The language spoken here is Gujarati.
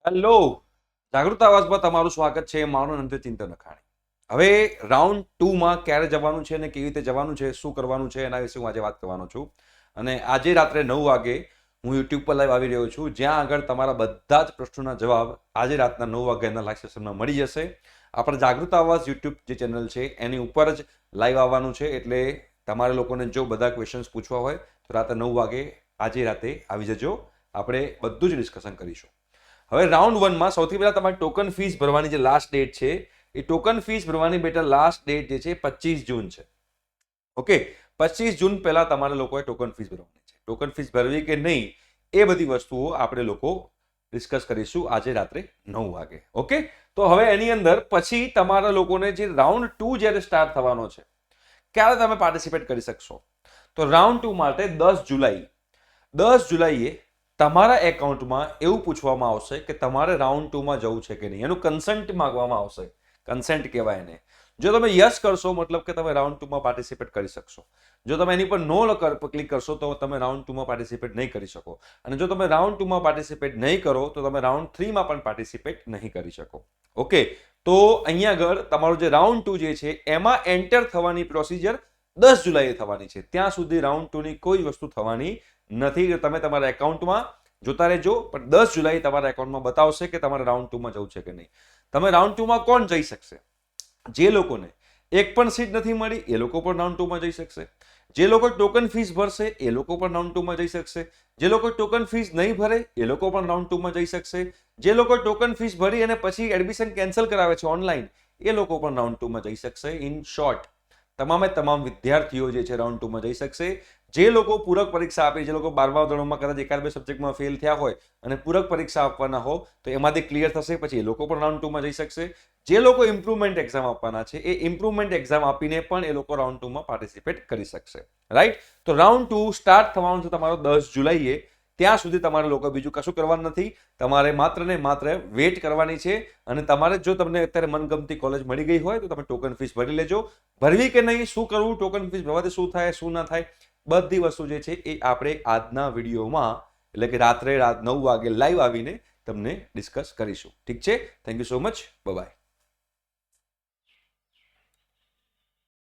હેલો, જાગૃત આવાજમાં તમારું સ્વાગત છે. મારું નામ છે ચિંતન અખાણી. હવે રાઉન્ડ 2માં ક્યારે જવાનું છે અને કેવી રીતે જવાનું છે, શું કરવાનું છે, એના વિશે હું આજે વાત કરવાનો છું. અને આજે રાત્રે 9 વાગે હું યુટ્યુબ પર લાઈવ આવી રહ્યો છું, જ્યાં આગળ તમારા બધા જ પ્રશ્નોના જવાબ આજે રાતના 9 વાગ્યાના લાઈવ સેશનમાં મળી જશે. આપણે જાગૃત આવાજ યુટ્યુબ જે ચેનલ છે એની ઉપર જ લાઈવ આવવાનું છે, એટલે તમારે લોકોને જો બધા ક્વેશ્ચન્સ પૂછવા હોય તો રાતે 9 વાગે આજે રાતે આવી જજો. આપણે બધું જ ડિસ્કશન કરીશું. હવે રાઉન્ડ 1માં સૌથી પહેલા તમારી ટોકન ફીસ ભરવાની જે લાસ્ટ ડેટ છે, એ ટોકન ફીસ ભરવાની બેટા લાસ્ટ ડેટ જે છે 25 જૂન છે. ઓકે, 25 જૂન પહેલા તમારે લોકોએ ટોકન ફીસ ભરવાની છે. ટોકન ફીસ ભરવી કે નહીં એ બધી વસ્તુઓ આપણે લોકો ડિસ્કસ કરીશું આજે રાત્રે 9 વાગે. ઓકે, તો હવે એની અંદર પછી તમારા લોકોને જે રાઉન્ડ 2 જ્યારે સ્ટાર્ટ થવાનો છે, ક્યારે તમે પાર્ટિસિપેટ કરી શકશો? તો રાઉન્ડ 2 માટે 10 જુલાઈએ તમારા એકાઉન્ટમાં એવું પૂછવામાં આવશે કે તમારે રાઉન્ડ 2માં જવું છે કે નહીં. એનું કન્સન્ટ માંગવામાં આવશે. કન્સેન્ટ કહેવાય એને. જો તમે યસ કરશો મતલબ કે તમે રાઉન્ડ 2માં પાર્ટિસિપેટ કરી શકશો. જો તમે એની પર નો ક્લિક કરશો તો તમે રાઉન્ડ 2માં પાર્ટિસિપેટ નહીં કરી શકો. અને જો તમે રાઉન્ડ 2માં પાર્ટિસિપેટ નહીં કરો તો તમે રાઉન્ડ 3માં પણ પાર્ટિસિપેટ નહીં કરી શકો. ઓકે, તો અહીંયા આગળ તમારું જે રાઉન્ડ 2 જે છે એમાં એન્ટર થવાની પ્રોસિજર 10 જુલાઈએ થવાની છે. ત્યાં સુધી રાઉન્ડ 2ની કોઈ વસ્તુ થવાની નથી. તમે તમારા એકાઉન્ટમાં જોતા રહેજો, પણ 10 જુલાઈ તમારા એકાઉન્ટમાં બતાવશે કે તમારે રાઉન્ડ 2માં જવું છે કે નહીં. તમે રાઉન્ડ 2માં કોણ જઈ શકશે? જે લોકોને એક પણ સીટ નથી મળી એ લોકો પણ રાઉન્ડ 2માં જઈ શકશે. જે લોકો ટોકન ફીસ ભરશે એ લોકો પણ રાઉન્ડ 2માં જઈ શકશે. જે લોકો ટોકન ફીસ નહીં ભરે એ લોકો પણ રાઉન્ડ 2માં જઈ શકશે. જે લોકો ટોકન ફીસ ભરી અને પછી એડમિશન કેન્સલ કરાવે છે ઓનલાઈન, એ લોકો પણ રાઉન્ડ 2માં જઈ શકશે. ઇન શોર્ટ, તમામે તમામ વિદ્યાર્થીઓ જે છે રાઉન્ડ 2માં જઈ શકશે. જે લોકો પૂરક પરીક્ષા આપી, જે લોકો 12મા ધોરણમાં કદાચ એકાદ બે સબ્જેક્ટમાં ફેલ થયા હોય અને પૂરક પરીક્ષા આપવાના હો તો એમાંથી ક્લિયર થશે, પછી એ લોકો પણ રાઉન્ડ 2માં જઈ શકશે. જે લોકો ઇમ્પ્રુવમેન્ટ એક્ઝામ આપવાના છે એ ઇમ્પ્રુવમેન્ટ એક્ઝામ આપીને પણ એ લોકો રાઉન્ડ 2માં પાર્ટિસિપેટ કરી શકશે. રાઈટ? તો રાઉન્ડ 2 સ્ટાર્ટ થવાનું છે તમારો 10 જુલાઈએ. ત્યાં સુધી તમારે લોકો બીજું કશું કરવાનું નથી. તમારે માત્ર ને માત્ર વેટ કરવાની છે. અને તમારે જો તમને અત્યારે મનગમતી કોલેજ મળી ગઈ હોય તો તમે ટોકન ફીસ ભરી લેજો. ભરવી કે નહીં, શું કરવું, ટોકન ફીસ ભરવાથી શું થાય, શું ના થાય, બધી વસ્તુ જે છે એ આપણે આજના વિડીયોમાં એટલે કે રાત્રે 9 વાગે લાઈવ આવીને તમને ડિસ્કસ કરીશું. ઠીક છે? Thank you so much. By.